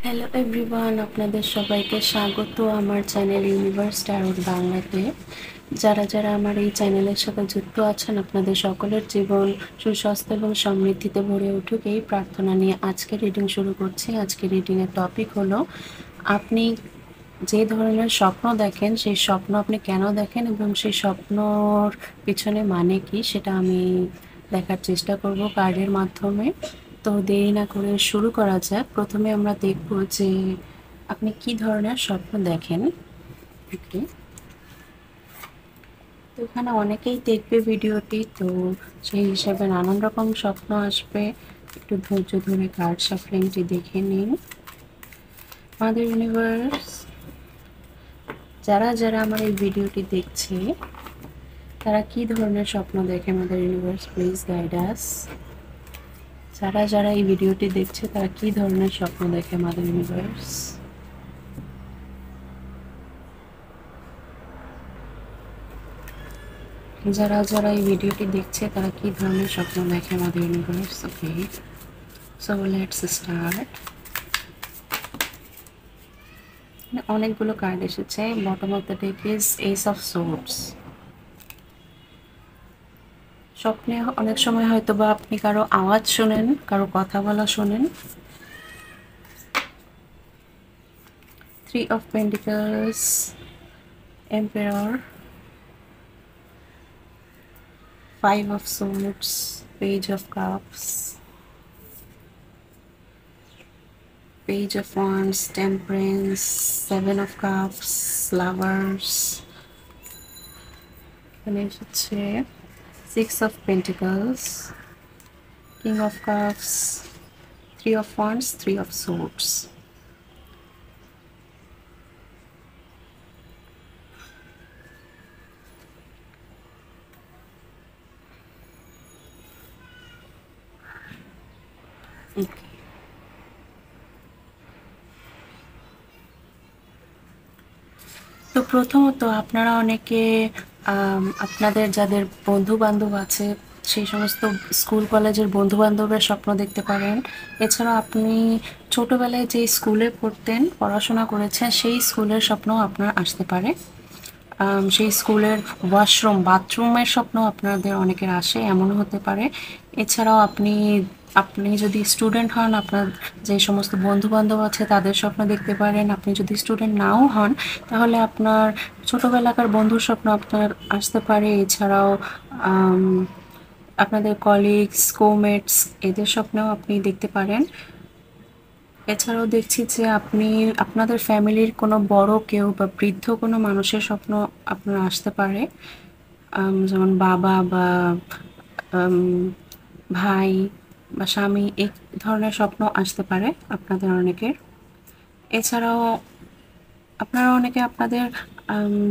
Hello everyone, আপনাদের সবাইকে স্বাগত আমার চ্যানেল ইউনিভার্স ট্যারোট বাংলাতে। যারা যারা আমার এই চ্যানেলের সাথে যুক্ত আছেন, আপনাদের সকলের জীবন সুস্বাস্থ্য এবং সমৃদ্ধিতে ভরে উঠুক এই প্রার্থনা নিয়ে আজকে রিডিং শুরু করছি। আজকে রিডিংয়ের টপিক হলো আপনি যে ধরনের স্বপ্ন দেখেন সেই স্বপ্ন আপনি কেন দেখেন এবং সেই স্বপ্নর পিছনে মানে কি সেটা আমি দেখার চেষ্টা করব কার্ডের মাধ্যমে। তো দেরি না করে শুরু করা যাক। প্রথমে আমরা দেখব যে আপনি কি ধরনের স্বপ্ন দেখেন। ওকে, তো এখানে অনেকেই দেখবে ভিডিওটি, তো সেই হিসাবে নানান রকম স্বপ্ন আসবে। একটু ধৈর্য ধরে কার্ড শাফলিংটি দেখে নিন। আমাদের ইউনিভার্স, যারা যারা আমার এই ভিডিওটি দেখছে তারা কি ধরনের স্বপ্ন দেখে, আমাদের ইউনিভার্স প্লিজ গাইড আস। যারা যারা এই ভিডিওটি দেখছে তারা কি ধরনের স্বপ্ন দেখে, আমাদের ইউনিভার্স। যারা যারা এই ভিডিওটি দেখছে তারা কি ধরনের স্বপ্ন দেখে, আমাদের universe. Okay, so let's start. অনেকগুলো কার্ড এসেছে। Bottom of the deck is S of swords. স্বপ্নে অনেক সময় হয়তো বা আপনি কারো আওয়াজ শোনেন, কারো কথা বলা শোনেন। Three of pentacles, emperor, five of swords, page of cups, Page of Wands, Temperance, Seven of Cups, Lovers, এখানে এসেছে Six of Pentacles, King of Cups, Three of Wands, Three of Swords. Okay. তো প্রথমত আপনারা অনেকে আপনাদের যাদের বন্ধু বান্ধব আছে সেই সমস্ত স্কুল কলেজের বন্ধু বান্ধবের স্বপ্ন দেখতে পারেন। এছাড়াও আপনি ছোটবেলায় যে স্কুলে পড়তেন, পড়াশোনা করেছেন, সেই স্কুলের স্বপ্ন আপনার আসতে পারে। সেই স্কুলের ওয়াশরুম, বাথরুমের স্বপ্ন আপনাদের অনেকের আসে, এমনও হতে পারে। এছাড়াও আপনি আপনি যদি স্টুডেন্ট হন, আপনার যে সমস্ত বন্ধু বান্ধব আছে তাদের স্বপ্ন দেখতে পারেন। আপনি যদি স্টুডেন্ট নাও হন তাহলে আপনার ছোটোবেলাকার বন্ধুর স্বপ্ন আপনার আসতে পারে। এছাড়াও আপনাদের কলিগস, কোমেটস, এদের স্বপ্নেও আপনি দেখতে পারেন। এছাড়াও দেখছি যে আপনি আপনাদের ফ্যামিলির কোনো বড় কেউ বা বৃদ্ধ কোনো মানুষের স্বপ্ন আপনার আসতে পারে। যেমন বাবা বা ভাই বা স্বামী, এই ধরনের স্বপ্ন আসতে পারে আপনাদের অনেকের। এছাড়াও আপনারা অনেকে আপনাদের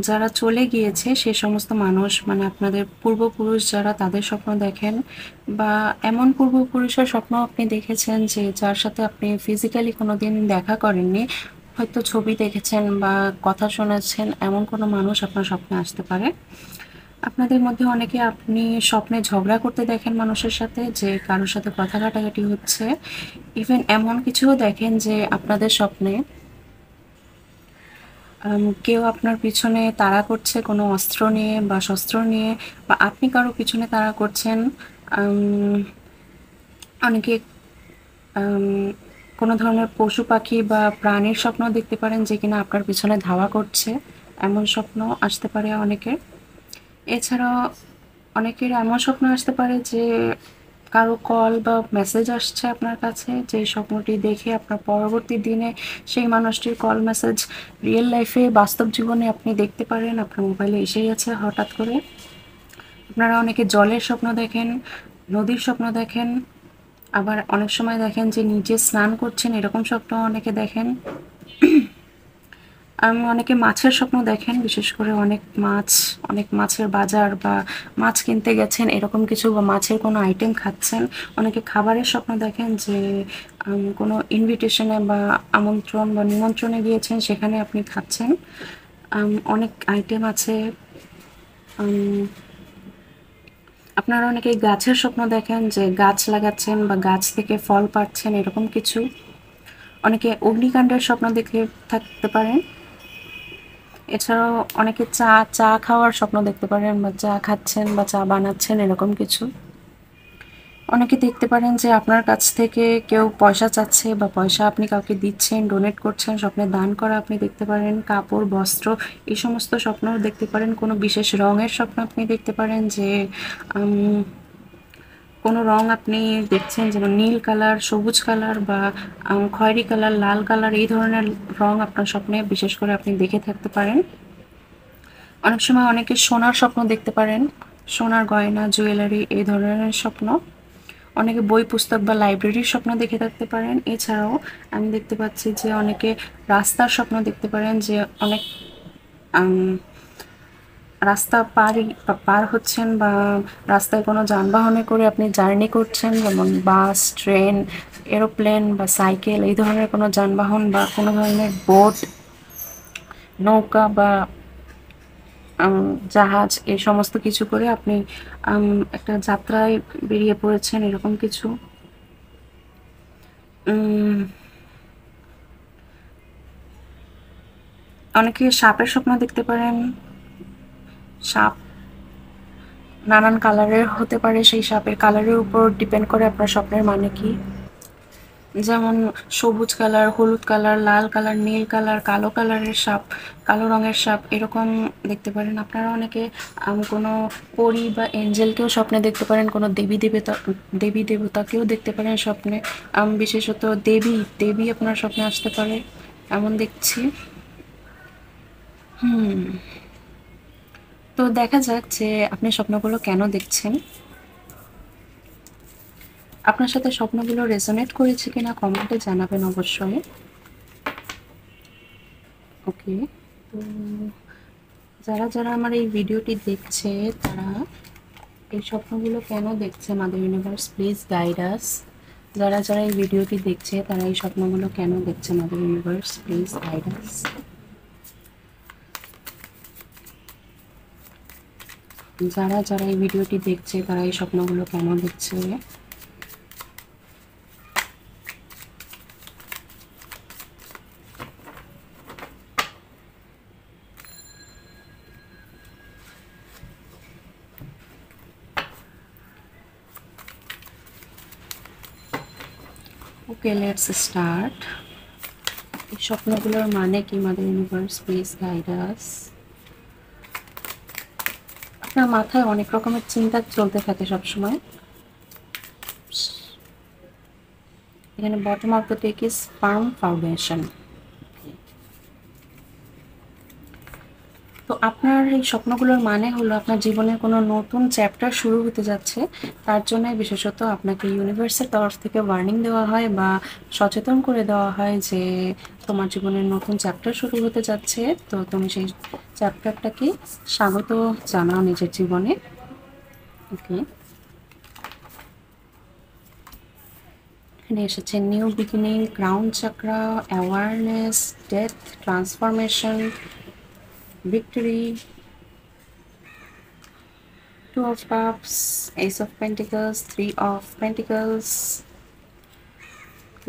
যারা চলে গিয়েছে সে সমস্ত মানুষ, মানে আপনাদের পূর্বপুরুষ যারা, তাদের স্বপ্ন দেখেন। বা এমন পূর্বপুরুষের স্বপ্ন আপনি দেখেছেন যে যার সাথে আপনি ফিজিক্যালি কোনো দিন দেখা করেননি, হয়তো ছবি দেখেছেন বা কথা শোনাচ্ছেন, এমন কোনো মানুষ আপনার স্বপ্নে আসতে পারে। আপনাদের মধ্যে অনেকে আপনি স্বপ্নে ঝগড়া করতে দেখেন মানুষের সাথে, যে কারোর সাথে কথা কাটাকাটি হচ্ছে। ইভেন এমন কিছুও দেখেন যে আপনাদের স্বপ্নে কেউ আপনার পিছনে তাড়া করছে কোনো অস্ত্র নিয়ে বা শস্ত্র নিয়ে, বা আপনি কারো পিছনে তাড়া করছেন। অনেকে কোনো ধরনের পশু পাখি বা প্রাণীর স্বপ্ন দেখতে পারেন যে কিনা আপনার পিছনে ধাওয়া করছে, এমন স্বপ্ন আসতে পারে অনেকের। এছাড়াও অনেকের এমন স্বপ্ন আসতে পারে যে কারো কল বা মেসেজ আসছে আপনার কাছে, যে স্বপ্নটি দেখে আপনার পরবর্তী দিনে সেই মানুষটির কল মেসেজ রিয়েল লাইফে, বাস্তব জীবনে আপনি দেখতে পারেন, আপনার মোবাইলে এসেই আছে হঠাৎ করে। আপনারা অনেকে জলের স্বপ্ন দেখেন, নদীর স্বপ্ন দেখেন, আবার অনেক সময় দেখেন যে নিজে স্নান করছেন, এরকম স্বপ্ন অনেকে দেখেন। অনেকে মাছের স্বপ্ন দেখেন, বিশেষ করে অনেক মাছের বাজার বা মাছ কিনতে গেছেন এরকম কিছু, বা মাছের কোনো আইটেম খাচ্ছেন। অনেকে খাবারের স্বপ্ন দেখেন যে কোনো ইনভিটেশনে বা আমন্ত্রণ বা নিমন্ত্রণে গিয়েছেন, সেখানে আপনি খাচ্ছেন। অনেক আইটেম আছে। আপনারা অনেকেই গাছের স্বপ্ন দেখেন, যে গাছ লাগাচ্ছেন বা গাছ থেকে ফল পাচ্ছেন, এরকম কিছু। অনেকে অগ্নিকাণ্ডের স্বপ্ন দেখে থাকতে পারেন। এছাড়াও অনেকে চা খাওয়ার স্বপ্ন দেখতে পারেন, বা চা খাচ্ছেন বা চা বানাচ্ছেন এরকম কিছু। অনেকে দেখতে পারেন যে আপনার কাছ থেকে কেউ পয়সা চাচ্ছে বা পয়সা আপনি কাউকে দিচ্ছেন, ডোনেট করছেন, স্বপ্নে দান করা আপনি দেখতে পারেন, কাপড়, বস্ত্র এই সমস্ত স্বপ্নও দেখতে পারেন। কোনো বিশেষ রঙের স্বপ্ন আপনি দেখতে পারেন, যে কোনো রং আপনি দেখছেন, যেমন নীল কালার, সবুজ কালার বা খয়েরি কালার, লাল কালার, এই ধরনের রং আপনার স্বপ্নে বিশেষ করে আপনি দেখে থাকতে পারেন। অনেক সময় অনেকে সোনার স্বপ্ন দেখতে পারেন, সোনার গয়না, জুয়েলারি এই ধরনের স্বপ্ন। অনেকে বই, পুস্তক বা লাইব্রেরির স্বপ্ন দেখে থাকতে পারেন। এছাড়াও আমি দেখতে পাচ্ছি যে অনেকে রাস্তার স্বপ্ন দেখতে পারেন, যে অনেক রাস্তা পার হচ্ছেন, বা রাস্তায় কোনো যানবাহনে করে আপনি জার্নি করছেন, যেমন বাস, ট্রেন, এরোপ্লেন বা সাইকেল এই ধরনের কোনো যানবাহন, বা কোনো ধরনের বোট, নৌকা বা জাহাজ, এই সমস্ত কিছু করে আপনি একটা যাত্রায় বেরিয়ে পড়েছেন, এরকম কিছু। অনেকে সাপের স্বপ্ন দেখতে পারেন। সাপ নানান কালারের হতে পারে, সেই সাপের কালারের উপর ডিপেন্ড করে আপনার স্বপ্নের মানে কি। যেমন সবুজ কালার, হলুদ কালার, লাল কালার, নীল কালার, কালো কালারের সাপ, কালো রঙের সাপ এরকম দেখতে পারেন। আপনারা অনেকে কোনো পরী বা এঞ্জেলকেও স্বপ্নে দেখতে পারেন, কোনো দেবী দেবতাকেও দেখতে পারেন স্বপ্নে। বিশেষত দেবী আপনার স্বপ্নে আসতে পারে, এমন দেখছি। তো দেখা যাক যে আপনি স্বপ্নগুলো কেন দেখছেন। আপনার সাথে স্বপ্নগুলো রেজোনেট করেছে কিনা কমেন্টে জানাবেন অবশ্যই। ওকে, তো যারা আমার এই ভিডিওটি দেখছে তারা এই স্বপ্নগুলো কেন দেখছে, mother universe please guide us. যারা এই ভিডিওটি দেখছে তারা এই স্বপ্নগুলো কেন দেখছে, mother universe please guide us. যারা এই ভিডিওটি দেখছে তারা এই স্বপ্নগুলো কেন দেখছে। Okay, let's start. এই স্বপ্নগুলোর মানে কি, মাদার ইউনিভার্স প্লিজ গাইড আস। আপনার মাথায় অনেক রকমের চিন্তা চলতে থাকে সবসময়। এখানে bottom of the tech is firm foundation. তো আপনার এই স্বপ্নগুলোর মানে হলো আপনার জীবনের কোনো নতুন চ্যাপ্টার শুরু হতে যাচ্ছে। তার জন্য বিশেষত আপনাকে ইউনিভার্সের তরফ থেকে ওয়ার্নিং দেওয়া হয় বা সচেতন করে দেওয়া হয় যে তোমার জীবনের নতুন চ্যাপ্টার শুরু হতে যাচ্ছে, তো তুমি সেই চ্যাপ্টারটাকে স্বাগত জানাও নিজের জীবনে। ওকে, এখানে এসেছে new beginning, crown চাকরা, awareness, death, transformation, victory, Two of Cups, Ace of Pentacles, Three of Pentacles,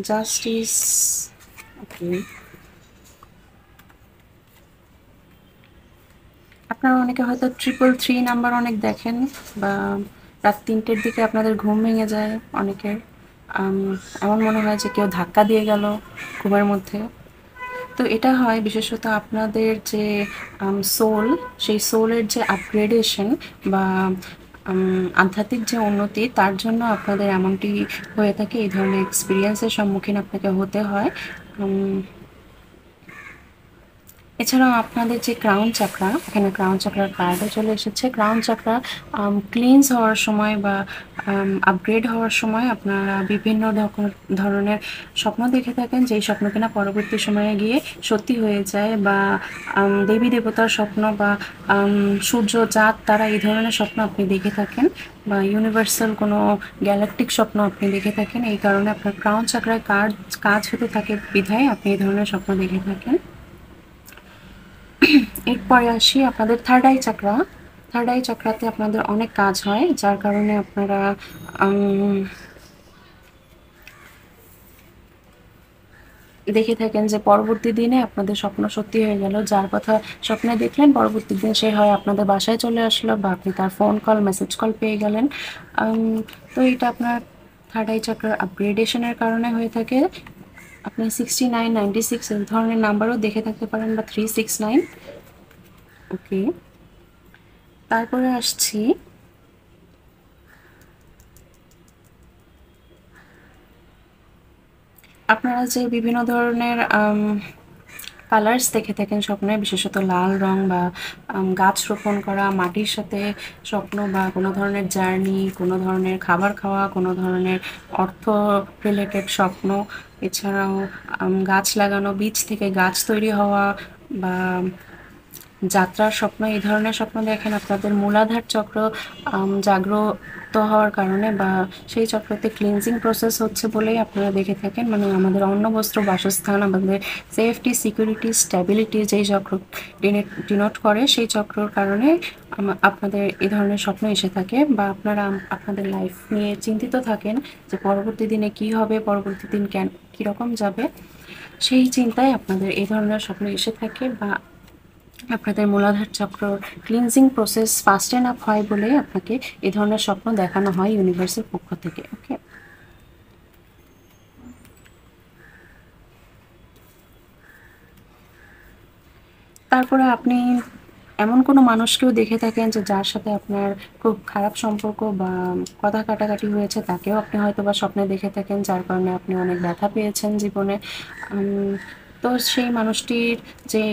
Justice. Okay. আপনারা অনেকে হয়তো 333 নাম্বার অনেক দেখেন, বা রাত 3টের দিকে আপনাদের ঘুম ভেঙে যায় অনেকের। এমন মনে হয় যে কেউ ধাক্কা দিয়ে গেল ঘুমের মধ্যে। তো এটা হয় বিশেষত আপনাদের যে সোল, সেই সোলের যে আপগ্রেডেশন বা আধ্যাত্মিক যে উন্নতি, তার জন্য আপনাদের এমনটি হয়ে থাকে। এই ধরনের এক্সপিরিয়েন্সের সম্মুখীন আপনাকে হতে হয়। এছাড়াও আপনাদের যে ক্রাউন চাকরা, এখানে ক্রাউন চাকরার কার্ডও চলে এসেছে। ক্রাউন চাকরা ক্লিনস হওয়ার সময় বা আপগ্রেড হওয়ার সময় আপনারা বিভিন্ন ধরনের স্বপ্ন দেখে থাকেন, যেই স্বপ্ন কিনা পরবর্তী সময়ে গিয়ে সত্যি হয়ে যায়, বা দেবী দেবতার স্বপ্ন বা সূর্য, চাঁদ, তারা এই ধরনের স্বপ্ন আপনি দেখে থাকেন, বা ইউনিভার্সাল কোনো গ্যালাকটিক স্বপ্ন আপনি দেখে থাকেন। এই কারণে আপনার ক্রাউন চাকরায় কাজ হতে থাকে বিধায় আপনি এই ধরনের স্বপ্ন দেখে থাকেন। এরপরে আসি আপনাদের থার্ড আই চাকরা। থার্ড আই চাকরাতে আপনাদের অনেক কাজ হয়, যার কারণে আপনারা দেখে থাকেন যে পরবর্তী দিনে আপনাদের স্বপ্ন সত্যি হয়ে গেল, যার কথা স্বপ্নে দেখলেন পরবর্তী দিন সে হয় আপনাদের বাসায় চলে আসলো বা আপনি তার ফোন কল মেসেজ কল পেয়ে গেলেন। তো এটা আপনার থার্ড আই চক্রের আপগ্রেডেশনের কারণে হয়ে থাকে। আপনি 69, 96 এই ধরনের নাম্বারও দেখে থাকতে পারেন বা 369। ওকে, তারপরে আসছি আপনারা যে বিভিন্ন ধরনের কালার্স দেখে থাকেন স্বপ্নে, বিশেষত লাল রং বা গাছ রোপণ করা, মাটির সাথে স্বপ্ন বা কোনো ধরনের জার্নি, কোনো ধরনের খাবার খাওয়া, কোনো ধরনের অর্থ রিলেটেড স্বপ্ন, এছাড়াও গাছ লাগানো, বীজ থেকে গাছ তৈরি হওয়া বা যাত্রার স্বপ্ন, এই ধরনের স্বপ্ন দেখেন আপনাদের মূলাধার চক্র জাগ্রত হওয়ার কারণে বা সেই চক্রতে ক্লিনজিং প্রসেস হচ্ছে বলেই আপনারা দেখে থাকেন। মানে আমাদের অন্ন বস্ত্র বাসস্থান, আমাদের সেফটি, সিকিউরিটি, স্ট্যাবিলিটি যেই চক্র ডিনোট করে, সেই চক্রর কারণে আপনাদের এই ধরনের স্বপ্ন এসে থাকে বা আপনারা আপনাদের লাইফ নিয়ে চিন্তিত থাকেন যে পরবর্তী দিনে কি হবে, পরবর্তী দিন কীরকম যাবে, সেই চিন্তায় আপনাদের এই ধরনের স্বপ্ন এসে থাকে বা আপনাদের মূলাধার চক্র ক্লিনজিং প্রসেস ফাস্ট এনাফ হয় বলে আপনাকে এই ধরনের স্বপ্ন দেখানো হয় ইউনিভার্সের পক্ষ থেকে। ওকে, তারপরে আপনি এমন কোনো মানুষকেও দেখে থাকেন যে যার সাথে আপনার খুব খারাপ সম্পর্ক বা কথা কাটাকাটি হয়েছে, তাকেও আপনি হয়তো বা স্বপ্নে দেখে থাকেন, যার কারণে আপনি অনেক ব্যথা পেয়েছেন জীবনে। তো সেই মানুষটির যে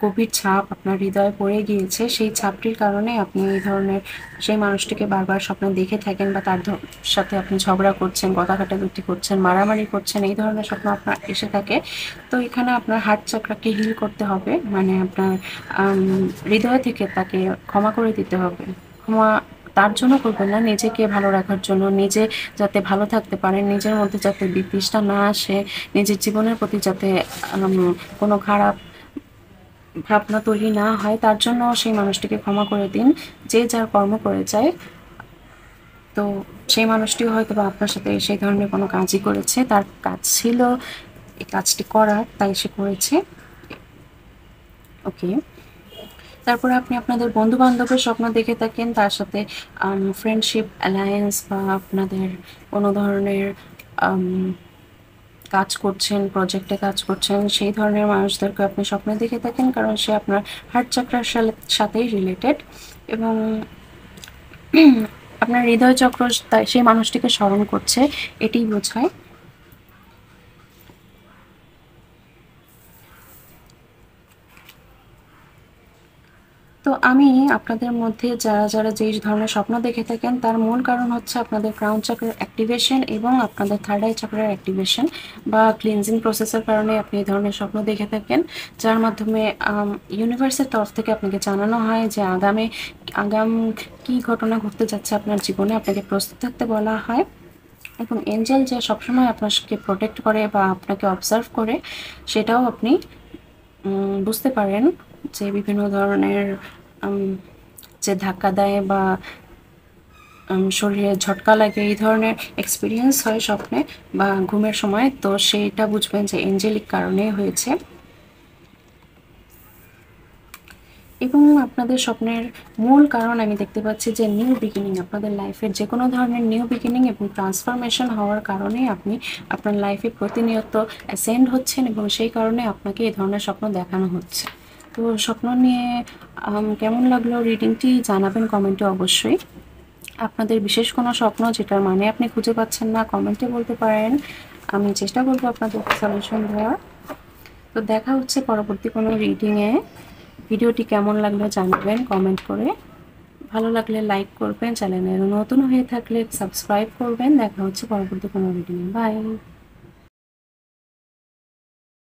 গভীর ছাপ আপনার হৃদয়ে পড়ে গিয়েছে, সেই ছাপটির কারণে আপনি এই ধরনের সেই মানুষটিকে বারবার স্বপ্নে দেখে থাকেন বা তার সাথে আপনি ঝগড়া করছেন, কথা কাটাকাটি করছেন, মারামারি করছেন, এই ধরনের স্বপ্ন আপনার এসে থাকে। তো এখানে আপনার হার্ট চক্রাকে হিল করতে হবে, মানে আপনার হৃদয় থেকে তাকে ক্ষমা করে দিতে হবে। ক্ষমা তার জন্য করবেন না, নিজেকে ভালো রাখার জন্য, নিজে যাতে ভালো থাকতে পারেন, নিজের মধ্যে যাতে বিতৃষ্ণা না আসে, নিজের জীবনের প্রতি যাতে কোনো খারাপ ভাবনা তৈরি না হয়, তার জন্য সেই মানুষটিকে ক্ষমা করে দিন। যে যার কর্ম করে যায়, তো সেই মানুষটিও হয়তো বা আপনার সাথে সেই ধরনের কোনো কাজই করেছে, তার কাজ ছিল এই কাজটি করার, তাই সে করেছে। ওকে, তারপরে আপনি আপনাদের বন্ধু বান্ধবের স্বপ্ন দেখে থাকেন, তার সাথে ফ্রেন্ডশিপ অ্যালায়েন্স বা আপনাদের কোনো ধরনের কাজ করছেন, প্রজেক্টে কাজ করছেন, সেই ধরনের মানুষদেরকে আপনি স্বপ্নে দেখে থাকেন, কারণ সে আপনার হার্ট চক্রের সাথেই রিলেটেড এবং আপনার হৃদয় চক্র তাই সেই মানুষটিকে স্মরণ করছে, এটিই বোঝায়। তো আমি আপনাদের মধ্যে যারা যারা যেই ধরনের স্বপ্ন দেখে থাকেন, তার মূল কারণ হচ্ছে আপনাদের ক্রাউন চক্রের অ্যাক্টিভেশন এবং আপনাদের থার্ড আই চক্রের অ্যাক্টিভেশন বা ক্লিনজিং প্রসেসের কারণে আপনি এই ধরনের স্বপ্ন দেখে থাকেন, যার মাধ্যমে ইউনিভার্সের তরফ থেকে আপনাকে জানানো হয় যে আগাম কী ঘটনা ঘটতে যাচ্ছে আপনার জীবনে, আপনাকে প্রস্তুত থাকতে বলা হয়। এবং এঞ্জেল যে সবসময় আপনাকে প্রোটেক্ট করে বা আপনাকে অবজার্ভ করে, সেটাও আপনি বুঝতে পারেন যে বিভিন্ন ধরনের যে ধাক্কা দেয় বা শরীরে ঝটকা লাগে, এই ধরনের এক্সপিরিয়েন্স হয় স্বপ্নে বা ঘুমের সময়, তো সেইটা বুঝবেন যে এঞ্জেলিক কারণে হয়েছে। এবং আপনাদের স্বপ্নের মূল কারণ আমি দেখতে পাচ্ছি যে নিউ বিগিনিং, আপনাদের লাইফের যে কোনো ধরনের নিউ বিগিনিং এবং ট্রান্সফরমেশন হওয়ার কারণে আপনি আপনার লাইফে প্রতিনিয়ত অ্যাসেন্ড হচ্ছেন এবং সেই কারণে আপনাকে এই ধরনের স্বপ্ন দেখানো হচ্ছে। তো স্বপ্ন নিয়ে কেমন লাগলো রিডিংটি জানাবেন কমেন্টে অবশ্যই। আপনাদের বিশেষ কোনো স্বপ্ন যেটার মানে আপনি খুঁজে পাচ্ছেন না, কমেন্টে বলতে পারেন, আমি চেষ্টা করবো আপনাদের সলিউশন দেওয়ার। তো দেখা হচ্ছে পরবর্তী কোনো রিডিংয়ে। ভিডিওটি কেমন লাগলো জানাবেন কমেন্ট করে, ভালো লাগলে লাইক করবেন, চ্যানেলে নতুন হয়ে থাকলে সাবস্ক্রাইব করবেন। দেখা হচ্ছে পরবর্তী কোনো ভিডিও। বাই।